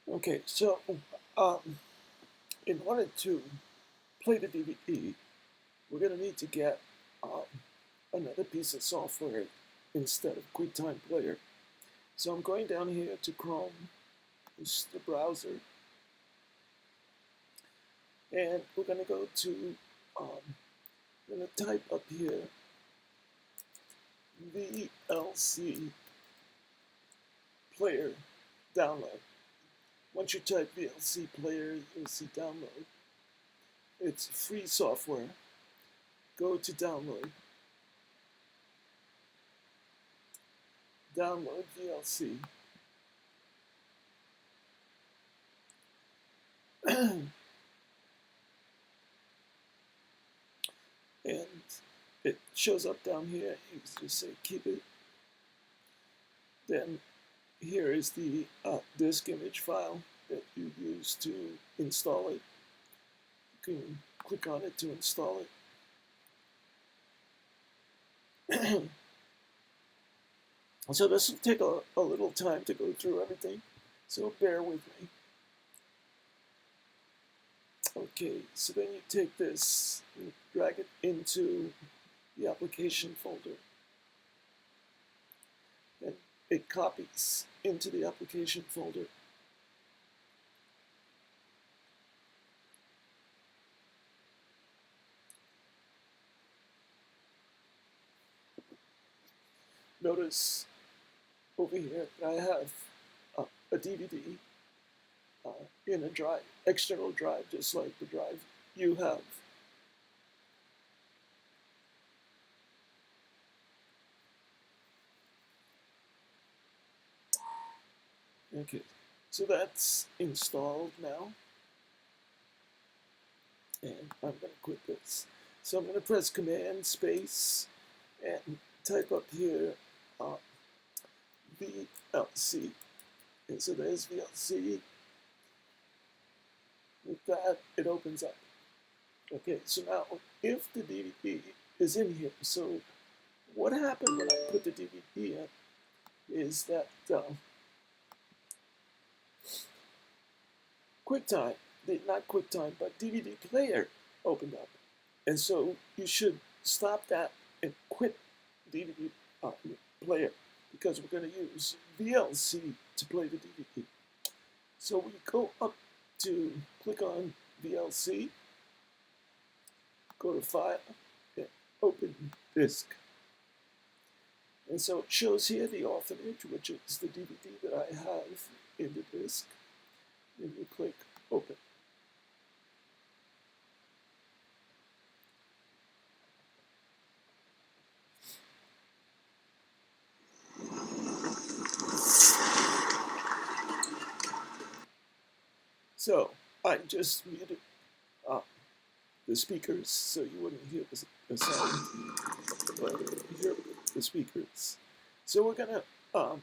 Okay, so um, in order to play the DVD, we're going to need to get another piece of software instead of QuickTime Player. So I'm going down here to Chrome, which is the browser, and we're going to go to, I'm going to type up here VLC Player Download. Once you type VLC Player, you'll see download. It's free software. Go to download. Download VLC. And it shows up down here. You just say keep it. Then here is the disk image file that you use to install it. You can click on it to install it. So this will take a little time to go through everything, so bear with me. Okay, so then you take this and drag it into the application folder. And it copies into the application folder. Notice over here that I have a DVD in a drive, external drive, just like the drive you have. Okay, so that's installed now. And I'm going to quit this. So I'm going to press Command Space and type up here VLC. And so there's VLC. With that, it opens up. Okay, so now if the DVD is in here, so what happened when I put the DVD in is that QuickTime, not QuickTime, but DVD player opened up. And so you should stop that and quit DVD player because we're going to use VLC to play the DVD. So we go up to click on VLC, go to File, and open Disk. And so it shows here the orphanage, which is the DVD that I have in the disk. And you click Open. So I just muted the speakers so you wouldn't hear the sound, but you hear the speakers. So we're going to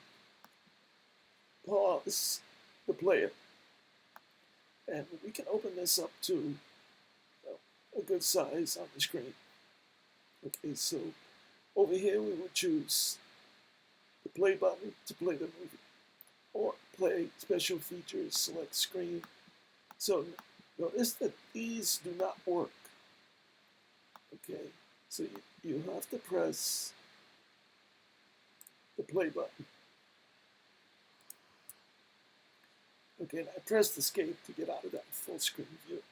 pause the player, and we can open this up to a good size on the screen. Okay, so over here we would choose the play button to play the movie, or play special features, select screen. So notice that these do not work. Okay, so you have to press the play button. Okay, and I pressed escape to get out of that full screen view.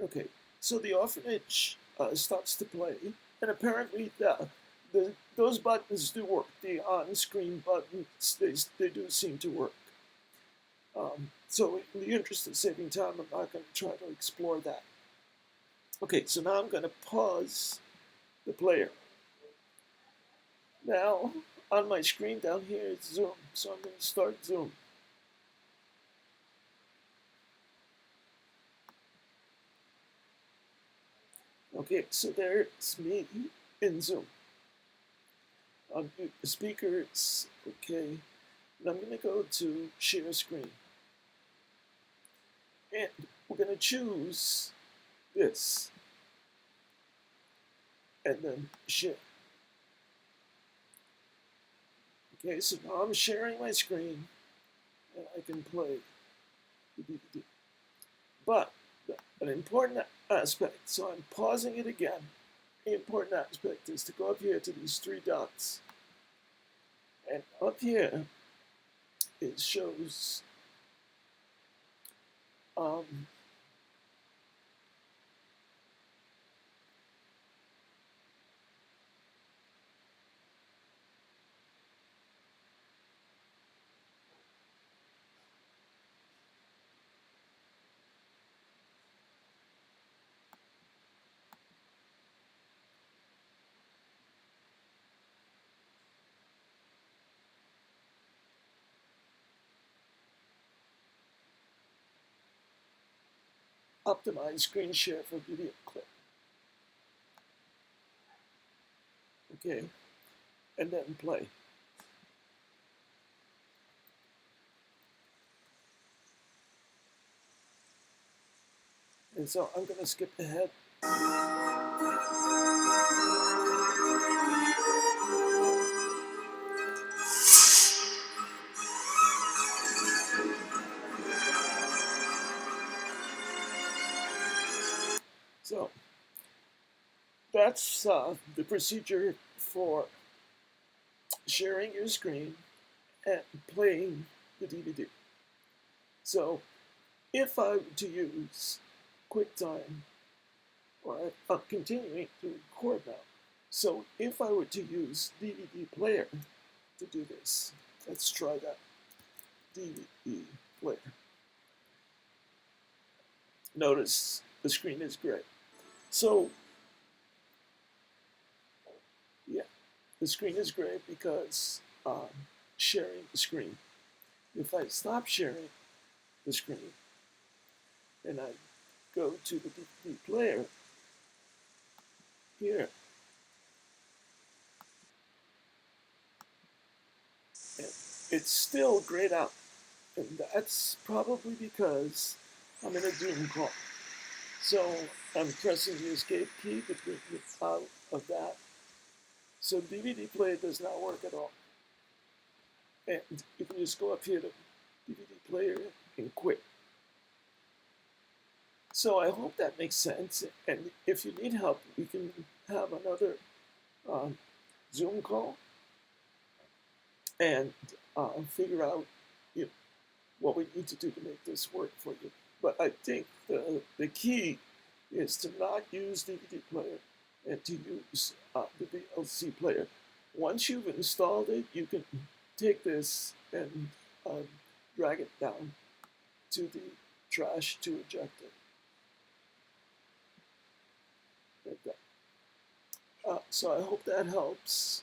Okay, so the orphanage starts to play, and apparently those buttons do work. The on-screen buttons, they do seem to work. So in the interest of saving time, I'm not going to try to explore that. Okay, so now I'm going to pause the player. Now, on my screen down here is Zoom, so I'm going to start Zoom. Okay, so there's me in Zoom. Unmute the speakers. Okay, And I'm going to go to share screen. And we're going to choose this. And then share. Okay, so now I'm sharing my screen. And I can play the DVD. But an important aspect, so I'm pausing it again. The important aspect is to go up here to these three dots. And up here, it shows optimize screen share for video clip. Okay, and then play. And so I'm going to skip ahead. So that's the procedure for sharing your screen and playing the DVD. So if I were to use QuickTime, or I'm continuing to record now, so if I were to use DVD player to do this, let's try that. DVD player. Notice the screen is gray. So, yeah, the screen is gray because sharing the screen. If I stop sharing the screen and I go to the DVD player here, and it's still grayed out. And that's probably because I'm in a Zoom call. So I'm pressing the escape key to get me out of that. So DVD player does not work at all. And you can just go up here to DVD player and quit. So I hope that makes sense. And if you need help, we can have another Zoom call and figure out what we need to do to make this work for you. But I think the key is to not use DVD player and to use the VLC player. Once you've installed it, you can take this and drag it down to the trash to eject it. Like that. So I hope that helps.